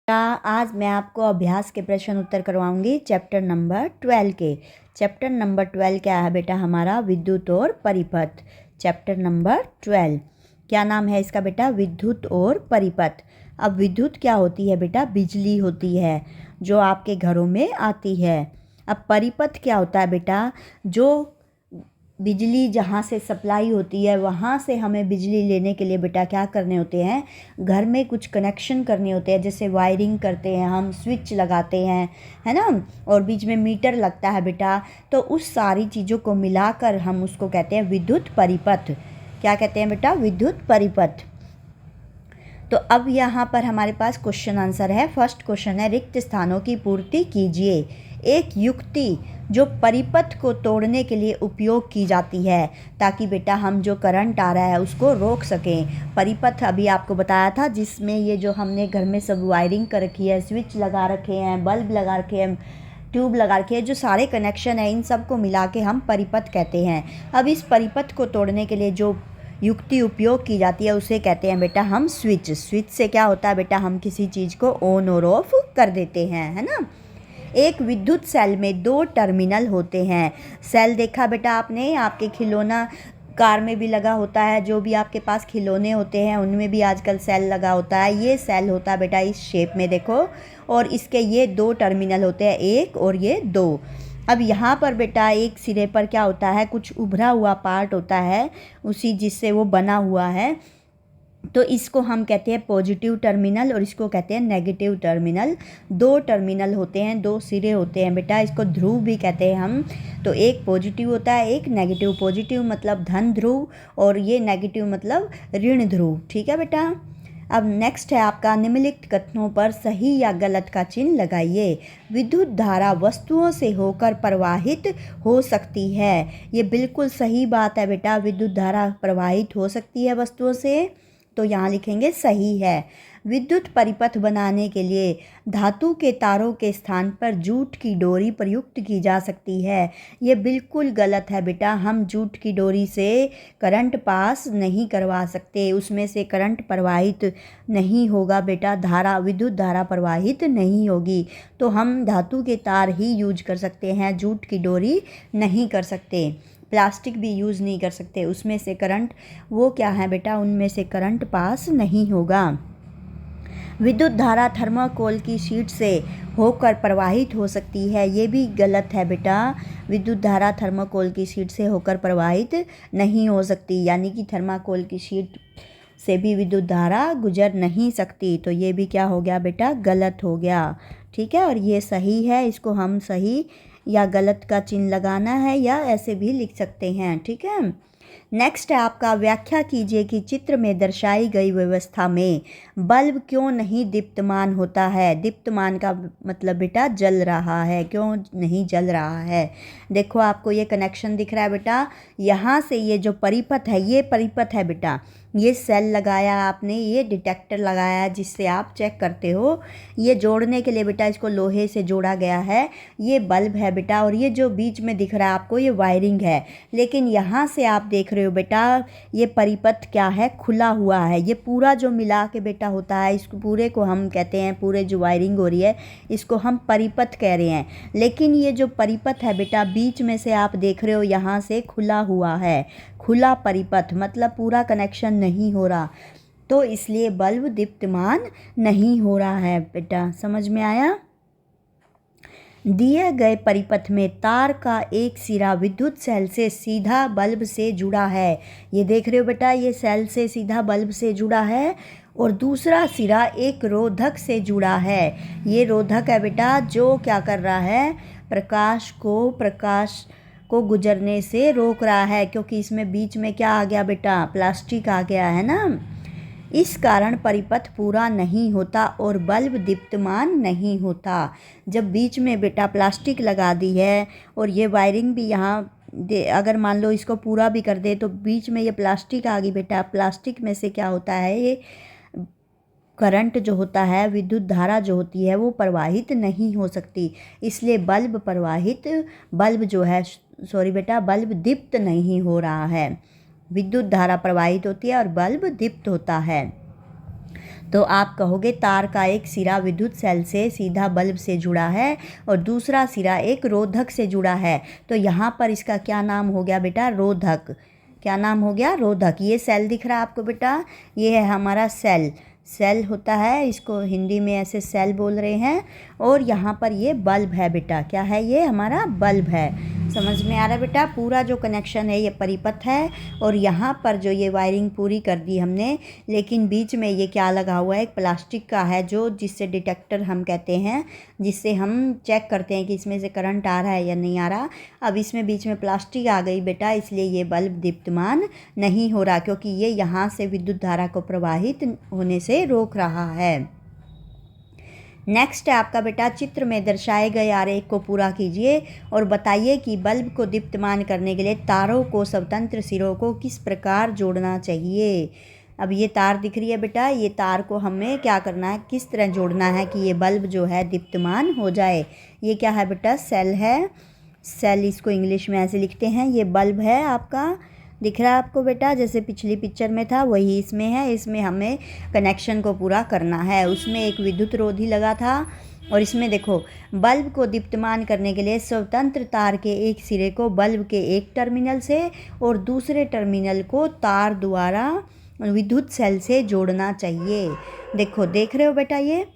आज मैं आपको अभ्यास के प्रश्न उत्तर करवाऊंगी चैप्टर नंबर 12 के। चैप्टर नंबर 12 क्या है बेटा हमारा? विद्युत और परिपथ। चैप्टर नंबर 12 क्या नाम है इसका बेटा? विद्युत और परिपथ। अब विद्युत क्या होती है बेटा? बिजली होती है जो आपके घरों में आती है। अब परिपथ क्या होता है बेटा? जो बिजली जहाँ से सप्लाई होती है वहाँ से हमें बिजली लेने के लिए बेटा क्या करने होते हैं? घर में कुछ कनेक्शन करने होते हैं, जैसे वायरिंग करते हैं हम, स्विच लगाते हैं, है ना, और बीच में मीटर लगता है बेटा। तो उस सारी चीज़ों को मिलाकर हम उसको कहते हैं विद्युत परिपथ। क्या कहते हैं बेटा? विद्युत परिपथ। तो अब यहाँ पर हमारे पास क्वेश्चन आंसर है। फर्स्ट क्वेश्चन है, रिक्त स्थानों की पूर्ति कीजिए। एक युक्ति जो परिपथ को तोड़ने के लिए उपयोग की जाती है ताकि बेटा हम जो करंट आ रहा है उसको रोक सकें। परिपथ अभी आपको बताया था, जिसमें ये जो हमने घर में सब वायरिंग कर रखी है, स्विच लगा रखे हैं, बल्ब लगा रखे हैं, ट्यूब लगा रखी है, जो सारे कनेक्शन है इन सब को मिला के हम परिपथ कहते हैं। अब इस परिपथ को तोड़ने के लिए जो युक्ति उपयोग की जाती है उसे कहते हैं बेटा हम स्विच। स्विच से क्या होता है बेटा? हम किसी चीज़ को ऑन और ऑफ कर देते हैं, है ना। एक विद्युत सेल में 2 टर्मिनल होते हैं। सेल देखा बेटा आपने? आपके खिलौना कार में भी लगा होता है, जो भी आपके पास खिलौने होते हैं उनमें भी आजकल सेल लगा होता है। ये सेल होता है बेटा इस शेप में, देखो, और इसके ये 2 टर्मिनल होते हैं, एक और ये 2। अब यहाँ पर बेटा एक सिरे पर क्या होता है? कुछ उभरा हुआ पार्ट होता है उसी जिससे वो बना हुआ है, तो इसको हम कहते हैं पॉजिटिव टर्मिनल और इसको कहते हैं नेगेटिव टर्मिनल। 2 टर्मिनल होते हैं, 2 सिरे होते हैं बेटा, इसको ध्रुव भी कहते हैं हम। तो एक पॉजिटिव होता है, एक नेगेटिव। पॉजिटिव मतलब धन ध्रुव और ये नेगेटिव मतलब ऋण ध्रुव। ठीक है बेटा। अब नेक्स्ट है आपका, निम्नलिखित कथनों पर सही या गलत का चिन्ह लगाइए। विद्युत धारा वस्तुओं से होकर प्रवाहित हो सकती है। ये बिल्कुल सही बात है बेटा, विद्युत धारा प्रवाहित हो सकती है वस्तुओं से, तो यहाँ लिखेंगे सही है। विद्युत परिपथ बनाने के लिए धातु के तारों के स्थान पर जूट की डोरी प्रयुक्त की जा सकती है। ये बिल्कुल गलत है बेटा, हम जूट की डोरी से करंट पास नहीं करवा सकते, उसमें से करंट प्रवाहित नहीं होगा बेटा, विद्युत धारा प्रवाहित नहीं होगी। तो हम धातु के तार ही यूज कर सकते हैं, जूट की डोरी नहीं कर सकते। प्लास्टिक भी यूज़ नहीं कर सकते, उसमें से करंट, वो क्या है बेटा, उनमें से करंट पास नहीं होगा। विद्युत धारा थर्माकोल की शीट से होकर प्रवाहित हो सकती है। ये भी गलत है बेटा, विद्युत धारा थर्माकोल की शीट से होकर प्रवाहित नहीं हो सकती, यानी कि थर्माकोल की शीट से भी विद्युत धारा गुजर नहीं सकती। तो ये भी क्या हो गया बेटा? गलत हो गया। ठीक है, और ये सही है, इसको हम सही या गलत का चिन्ह लगाना है या ऐसे भी लिख सकते हैं। ठीक है। नेक्स्ट है आपका, व्याख्या कीजिए कि चित्र में दर्शाई गई व्यवस्था में बल्ब क्यों नहीं दीप्तमान होता है। दीप्तमान का मतलब बेटा जल रहा है, क्यों नहीं जल रहा है। देखो आपको ये कनेक्शन दिख रहा है बेटा, यहाँ से ये जो परिपथ है, ये परिपथ है बेटा, ये सेल लगाया आपने, ये डिटेक्टर लगाया है जिससे आप चेक करते हो। ये जोड़ने के लिए बेटा इसको लोहे से जोड़ा गया है। ये बल्ब है बेटा, और ये जो बीच में दिख रहा है आपको ये वायरिंग है। लेकिन यहाँ से आप देख रहे हो बेटा ये परिपथ क्या है? खुला हुआ है। ये पूरा जो मिला के बेटा होता है, इसको पूरे को हम कहते हैं, पूरे जो वायरिंग हो रही है इसको हम परिपथ कह रहे हैं। लेकिन ये जो परिपथ है बेटा, बीच में से आप देख रहे हो यहाँ से खुला हुआ है। खुला परिपथ मतलब पूरा कनेक्शन नहीं हो रहा, तो इसलिए बल्ब दीप्तमान नहीं हो रहा है बेटा। समझ में आया? दिए गए परिपथ में तार का एक सिरा विद्युत सेल से सीधा बल्ब से जुड़ा है। ये देख रहे हो बेटा, ये सेल से सीधा बल्ब से जुड़ा है, और दूसरा सिरा एक रोधक से जुड़ा है। ये रोधक है बेटा जो क्या कर रहा है? प्रकाश को गुजरने से रोक रहा है, क्योंकि इसमें बीच में क्या आ गया बेटा? प्लास्टिक आ गया है ना। इस कारण परिपथ पूरा नहीं होता और बल्ब दीप्तमान नहीं होता। जब बीच में बेटा प्लास्टिक लगा दी है और ये वायरिंग भी यहाँ अगर मान लो इसको पूरा भी कर दे तो बीच में ये प्लास्टिक आ गई बेटा। प्लास्टिक में से क्या होता है? ये करंट जो होता है, विद्युत धारा जो होती है वो प्रवाहित नहीं हो सकती, इसलिए बल्ब जो है, सॉरी बेटा, बल्ब दीप्त नहीं हो रहा है। विद्युत धारा प्रवाहित होती है और बल्ब दीप्त होता है। तो आप कहोगे तार का एक सिरा विद्युत सेल से सीधा बल्ब से जुड़ा है और दूसरा सिरा एक रोधक से जुड़ा है। तो यहाँ पर इसका क्या नाम हो गया बेटा? रोधक। क्या नाम हो गया? रोधक। ये सेल दिख रहा है आपको बेटा? ये है हमारा सेल। सेल होता है, इसको हिंदी में ऐसे सेल बोल रहे हैं। और यहाँ पर ये बल्ब है बेटा। क्या है? ये हमारा बल्ब है। समझ में आ रहा है बेटा? पूरा जो कनेक्शन है ये परिपथ है और यहाँ पर जो ये वायरिंग पूरी कर दी हमने, लेकिन बीच में ये क्या लगा हुआ है? एक प्लास्टिक का है, जो जिससे डिटेक्टर हम कहते हैं, जिससे हम चेक करते हैं कि इसमें से करंट आ रहा है या नहीं आ रहा। अब इसमें बीच में प्लास्टिक आ गई बेटा, इसलिए ये बल्ब दीप्तमान नहीं हो रहा, क्योंकि ये यहाँ से विद्युत धारा को प्रवाहित होने से रोक रहा है। नेक्स्ट है आपका बेटा, चित्र में दर्शाए गए आरेख को पूरा कीजिए और बताइए कि बल्ब को दीप्तमान करने के लिए तारों को स्वतंत्र सिरों को किस प्रकार जोड़ना चाहिए। अब ये तार दिख रही है बेटा, ये तार को हमें क्या करना है, किस तरह जोड़ना है कि ये बल्ब जो है दीप्तमान हो जाए। ये क्या है बेटा? सेल है। सेल इसको इंग्लिश में ऐसे लिखते हैं। ये बल्ब है आपका, दिख रहा है आपको बेटा? जैसे पिछली पिक्चर में था वही इसमें है। इसमें हमें कनेक्शन को पूरा करना है। उसमें एक विद्युत रोधी लगा था और इसमें देखो, बल्ब को दीप्तमान करने के लिए स्वतंत्र तार के एक सिरे को बल्ब के एक टर्मिनल से और दूसरे टर्मिनल को तार द्वारा विद्युत सेल से जोड़ना चाहिए। देखो, देख रहे हो बेटा? ये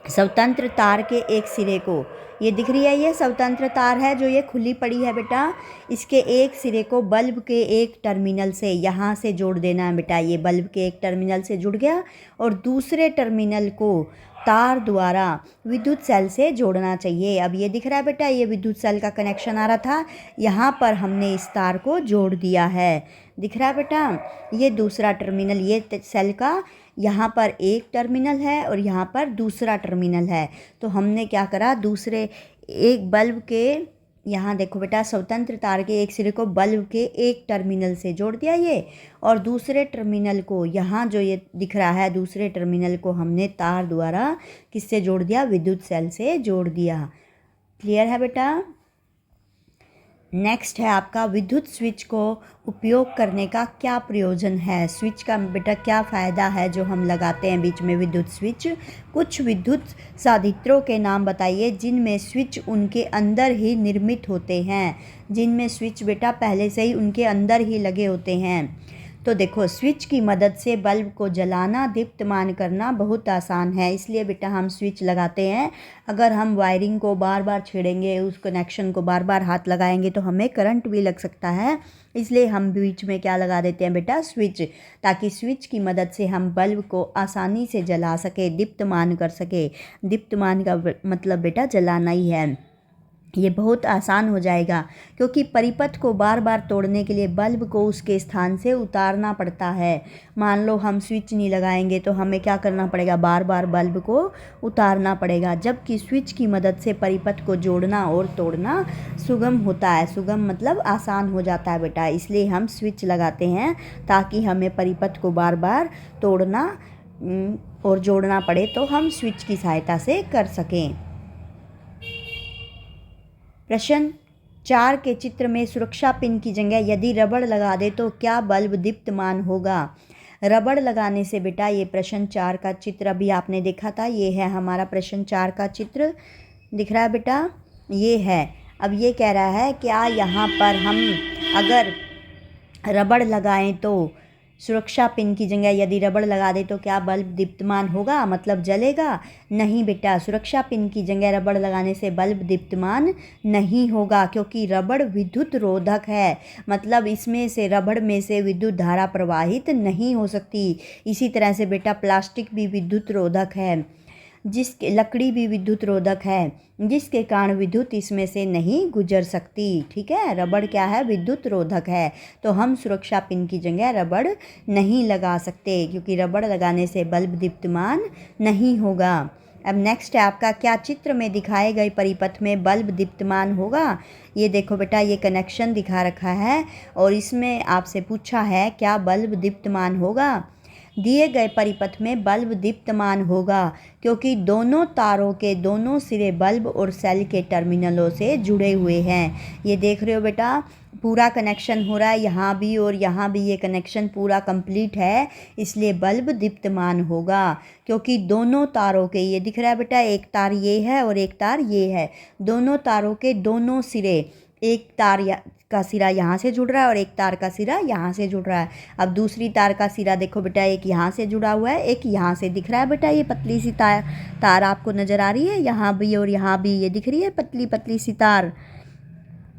स्वतंत्र तार के एक सिरे को, ये दिख रही है, ये स्वतंत्र तार है जो ये खुली पड़ी है बेटा। इसके एक सिरे को बल्ब के एक टर्मिनल से यहाँ से जोड़ देना है बेटा। ये बल्ब के एक टर्मिनल से जुड़ गया और दूसरे टर्मिनल को तार द्वारा विद्युत सेल से जोड़ना चाहिए। अब ये दिख रहा है बेटा, ये विद्युत सेल का कनेक्शन आ रहा था, यहाँ पर हमने इस तार को जोड़ दिया है। दिख रहा है बेटा? ये दूसरा टर्मिनल, ये सेल का यहाँ पर एक टर्मिनल है और यहाँ पर दूसरा टर्मिनल है। तो हमने क्या करा, दूसरे एक बल्ब के, यहाँ देखो बेटा, स्वतंत्र तार के एक सिरे को बल्ब के एक टर्मिनल से जोड़ दिया ये, और दूसरे टर्मिनल को, यहाँ जो ये दिख रहा है, दूसरे टर्मिनल को हमने तार द्वारा किससे जोड़ दिया? विद्युत सेल से जोड़ दिया। क्लियर है बेटा? नेक्स्ट है आपका, विद्युत स्विच को उपयोग करने का क्या प्रयोजन है। स्विच का बेटा क्या फ़ायदा है जो हम लगाते हैं बीच में विद्युत स्विच। कुछ विद्युत साधित्रों के नाम बताइए जिनमें स्विच उनके अंदर ही निर्मित होते हैं। जिनमें स्विच बेटा पहले से ही उनके अंदर ही लगे होते हैं। तो देखो, स्विच की मदद से बल्ब को जलाना, दीप्तमान करना बहुत आसान है, इसलिए बेटा हम स्विच लगाते हैं। अगर हम वायरिंग को बार बार छेड़ेंगे, उस कनेक्शन को बार बार हाथ लगाएंगे तो हमें करंट भी लग सकता है। इसलिए हम बीच में क्या लगा देते हैं बेटा? स्विच, ताकि स्विच की मदद से हम बल्ब को आसानी से जला सके, दीप्तमान कर सके। दीप्तमान का मतलब बेटा जलाना ही है। ये बहुत आसान हो जाएगा, क्योंकि परिपथ को बार बार तोड़ने के लिए बल्ब को उसके स्थान से उतारना पड़ता है। मान लो हम स्विच नहीं लगाएंगे तो हमें क्या करना पड़ेगा? बार बार बल्ब को उतारना पड़ेगा, जबकि स्विच की मदद से परिपथ को जोड़ना और तोड़ना सुगम होता है। सुगम मतलब आसान हो जाता है बेटा, इसलिए हम स्विच लगाते हैं ताकि हमें परिपथ को बार बार तोड़ना और जोड़ना पड़े तो हम स्विच की सहायता से कर सकें। प्रश्न 4 के चित्र में सुरक्षा पिन की जगह यदि रबड़ लगा दे तो क्या बल्ब दीप्तमान होगा। रबड़ लगाने से बेटा, ये प्रश्न 4 का चित्र अभी आपने देखा था, ये है हमारा प्रश्न 4 का चित्र, दिख रहा है बेटा? ये है। अब ये कह रहा है क्या यहाँ पर हम अगर रबड़ लगाएं तो सुरक्षा पिन की जगह यदि रबड़ लगा दे तो क्या बल्ब दीप्तमान होगा, मतलब जलेगा? नहीं बेटा, सुरक्षा पिन की जगह रबड़ लगाने से बल्ब दीप्तमान नहीं होगा, क्योंकि रबड़ विद्युत रोधक है। मतलब इसमें से, रबड़ में से विद्युत धारा प्रवाहित नहीं हो सकती। इसी तरह से बेटा प्लास्टिक भी विद्युत रोधक है, जिसके लकड़ी भी विद्युत रोधक है, जिसके कारण विद्युत इसमें से नहीं गुजर सकती। ठीक है, रबड़ क्या है? विद्युत रोधक है। तो हम सुरक्षा पिन की जगह रबड़ नहीं लगा सकते, क्योंकि रबड़ लगाने से बल्ब दीप्तमान नहीं होगा। अब नेक्स्ट है आपका, क्या चित्र में दिखाए गए परिपथ में बल्ब दीप्तमान होगा। ये देखो बेटा, ये कनेक्शन दिखा रखा है और इसमें आपसे पूछा है क्या बल्ब दीप्तमान होगा। दिए गए परिपथ में बल्ब दीप्तमान होगा क्योंकि दोनों तारों के दोनों सिरे बल्ब और सेल के टर्मिनलों से जुड़े हुए हैं। ये देख रहे हो बेटा, पूरा कनेक्शन हो रहा है, यहाँ भी और यहाँ भी ये कनेक्शन पूरा कंप्लीट है, इसलिए बल्ब दीप्तमान होगा। क्योंकि दोनों तारों के, ये दिख रहा है बेटा, एक तार ये है और एक तार ये है, दोनों तारों के दोनों सिरे, एक तार का सिरा यहाँ से जुड़ रहा है और एक तार का सिरा यहाँ से जुड़ रहा है। अब दूसरी तार का सिरा देखो बेटा, एक यहाँ से जुड़ा हुआ है, एक यहाँ से दिख रहा है बेटा, ये पतली सी तार आपको नज़र आ रही है, यहाँ भी और यहाँ भी ये दिख रही है पतली पतली सी तार।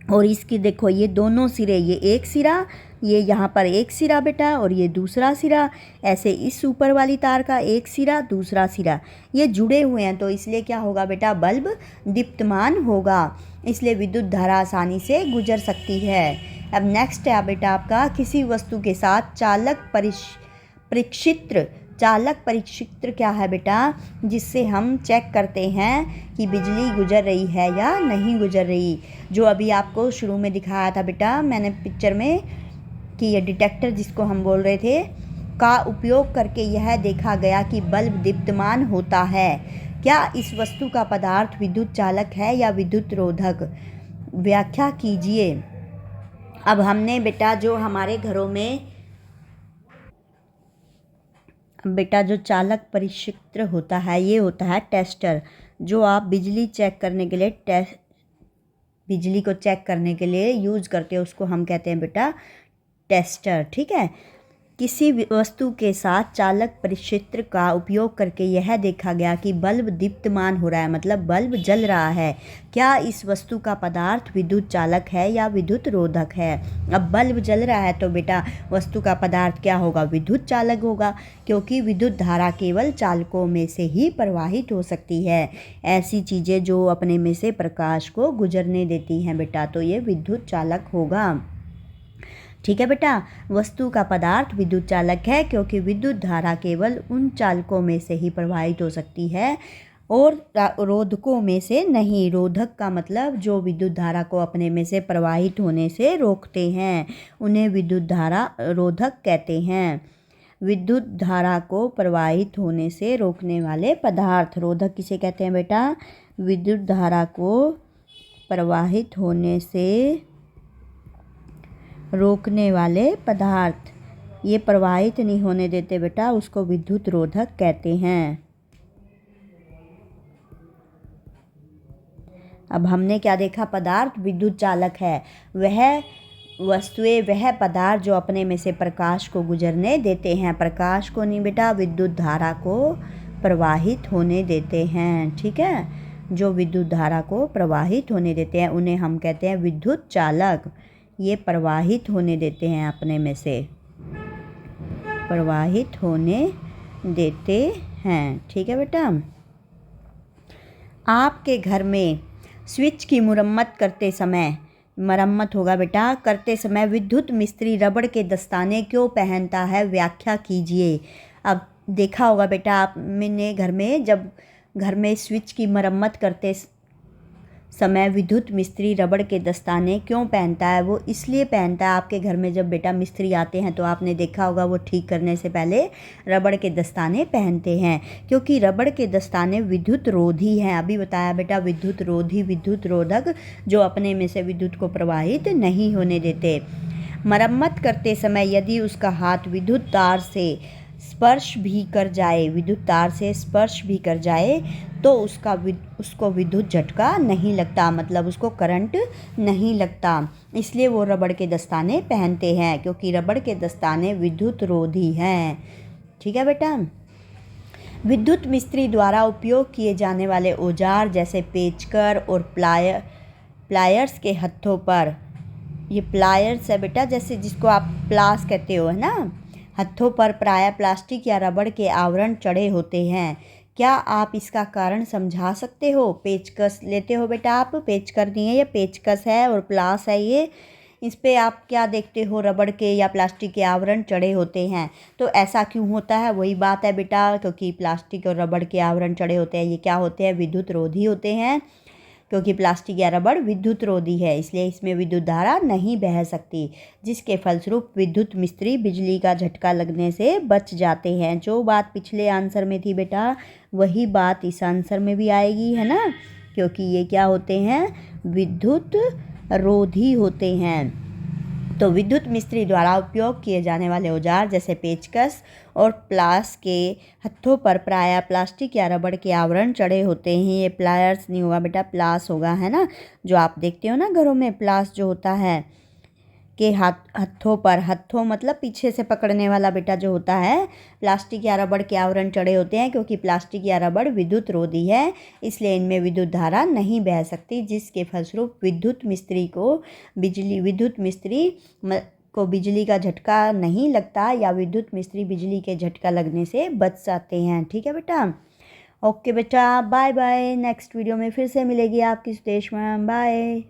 और इसकी देखो ये दोनों सिरे, ये एक सिरा, ये यहाँ पर एक सिरा बेटा और ये दूसरा सिरा, ऐसे इस ऊपर वाली तार का एक सिरा दूसरा सिरा, ये जुड़े हुए हैं, तो इसलिए क्या होगा बेटा, बल्ब दीप्तमान होगा, इसलिए विद्युत धारा आसानी से गुजर सकती है। अब नेक्स्ट है बेटा आपका, किसी वस्तु के साथ चालक परिक्षित्र। चालक परिक्षित्र क्या है बेटा, जिससे हम चेक करते हैं कि बिजली गुजर रही है या नहीं गुजर रही। जो अभी आपको शुरू में दिखाया था बेटा मैंने पिक्चर में, कि ये डिटेक्टर जिसको हम बोल रहे थे, का उपयोग करके यह देखा गया कि बल्ब दीप्तमान होता है। क्या इस वस्तु का पदार्थ विद्युत चालक है या विद्युत रोधक, व्याख्या कीजिए। अब हमने बेटा जो हमारे घरों में बेटा जो चालक परिक्षित्र होता है, ये होता है टेस्टर, जो आप बिजली चेक करने के लिए बिजली को चेक करने के लिए यूज़ करते हो, उसको हम कहते हैं बेटा टेस्टर। ठीक है, किसी वस्तु के साथ चालक परिक्षित्र का उपयोग करके यह देखा गया कि बल्ब दीप्तमान हो रहा है, मतलब बल्ब जल रहा है। क्या इस वस्तु का पदार्थ विद्युत चालक है या विद्युत रोधक है। अब बल्ब जल रहा है तो बेटा वस्तु का पदार्थ क्या होगा, विद्युत चालक होगा, क्योंकि विद्युत धारा केवल चालकों में से ही प्रवाहित हो सकती है। ऐसी चीज़ें जो अपने में से प्रकाश को गुजरने देती हैं बेटा, तो ये विद्युत चालक होगा। ठीक है बेटा, वस्तु का पदार्थ विद्युत चालक है क्योंकि विद्युत धारा केवल उन चालकों में से ही प्रवाहित हो सकती है और रोधकों में से नहीं। रोधक का मतलब जो विद्युत धारा को अपने में से प्रवाहित होने से रोकते हैं, उन्हें विद्युत धारा रोधक कहते हैं। विद्युत धारा को प्रवाहित होने से रोकने वाले पदार्थ, रोधक किसे कहते हैं बेटा, विद्युत धारा को प्रवाहित होने से रोकने वाले पदार्थ, ये प्रवाहित नहीं होने देते बेटा, उसको विद्युत रोधक कहते हैं। अब हमने क्या देखा, पदार्थ विद्युत चालक है, वह वस्तुएं, वह पदार्थ जो अपने में से प्रकाश को गुजरने देते हैं, प्रकाश को नहीं बेटा, विद्युत धारा को प्रवाहित होने देते हैं। ठीक है, जो विद्युत धारा को प्रवाहित होने देते हैं उन्हें हम कहते हैं विद्युत चालक। ये प्रवाहित होने देते हैं, अपने में से प्रवाहित होने देते हैं। ठीक है बेटा, आपके घर में स्विच की मरम्मत होगा बेटा, करते समय विद्युत मिस्त्री रबड़ के दस्ताने क्यों पहनता है, व्याख्या कीजिए। अब देखा होगा बेटा आपने घर में, जब घर में स्विच की मरम्मत करते समय विद्युत मिस्त्री रबड़ के दस्ताने क्यों पहनता है। वो इसलिए पहनता है, आपके घर में जब बेटा मिस्त्री आते हैं तो आपने देखा होगा वो ठीक करने से पहले रबड़ के दस्ताने पहनते हैं, क्योंकि रबड़ के दस्ताने विद्युत रोधी हैं। अभी बताया बेटा, विद्युत रोधी, विद्युत रोधक, जो अपने में से विद्युत को प्रवाहित नहीं होने देते। मरम्मत करते समय यदि उसका हाथ विद्युत तार से स्पर्श भी कर जाए तो उसको विद्युत झटका नहीं लगता, मतलब उसको करंट नहीं लगता, इसलिए वो रबड़ के दस्ताने पहनते हैं, क्योंकि रबड़ के दस्ताने विद्युत रोधी हैं। ठीक है बेटा, विद्युत मिस्त्री द्वारा उपयोग किए जाने वाले औजार जैसे पेचकर और प्लायर्स के हत्थों पर, ये प्लायर्स है बेटा, जैसे जिसको आप प्लास कहते हो, है ना, हत्थों पर प्रायः प्लास्टिक या रबड़ के आवरण चढ़े होते हैं। क्या आप इसका कारण समझा सकते हो। पेचकस लेते हो बेटा, आप पेचकर नहीं है, ये पेचकस है और प्लास है ये, इस पे आप क्या देखते हो, रबड़ के या प्लास्टिक के आवरण चढ़े होते हैं। तो ऐसा क्यों होता है, वही बात है बेटा, क्योंकि प्लास्टिक और रबड़ के आवरण चढ़े होते हैं, ये क्या होते हैं, विद्युत रोधी होते हैं, क्योंकि प्लास्टिक या रबड़ विद्युत रोधी है, इसलिए इसमें विद्युत धारा नहीं बह सकती, जिसके फलस्वरूप विद्युत मिस्त्री बिजली का झटका लगने से बच जाते हैं। जो बात पिछले आंसर में थी बेटा, वही बात इस आंसर में भी आएगी, है ना, क्योंकि ये क्या होते हैं, विद्युत रोधी होते हैं। तो विद्युत मिस्त्री द्वारा उपयोग किए जाने वाले औजार जैसे पेचकस और प्लास के हत्थों पर प्रायः प्लास्टिक या रबड़ के आवरण चढ़े होते हैं। ये प्लायर्स नहीं होगा बेटा, प्लास होगा, है ना। जो आप देखते हो ना घरों में, प्लास जो होता है के हत्थों पर, हत्थों मतलब पीछे से पकड़ने वाला बेटा जो होता है, प्लास्टिक या रबड़ के आवरण चढ़े होते हैं, क्योंकि प्लास्टिक या रबड़ विद्युत रोधी है, इसलिए इनमें विद्युत धारा नहीं बह सकती, जिसके फलस्वरूप विद्युत मिस्त्री को बिजली का झटका नहीं लगता, या विद्युत मिस्त्री बिजली के झटका लगने से बच जाते हैं। ठीक है बेटा। ओके बेटा, बाय बाय। नेक्स्ट वीडियो में फिर से मिलेगी आपकी सुदेश मैम। बाय।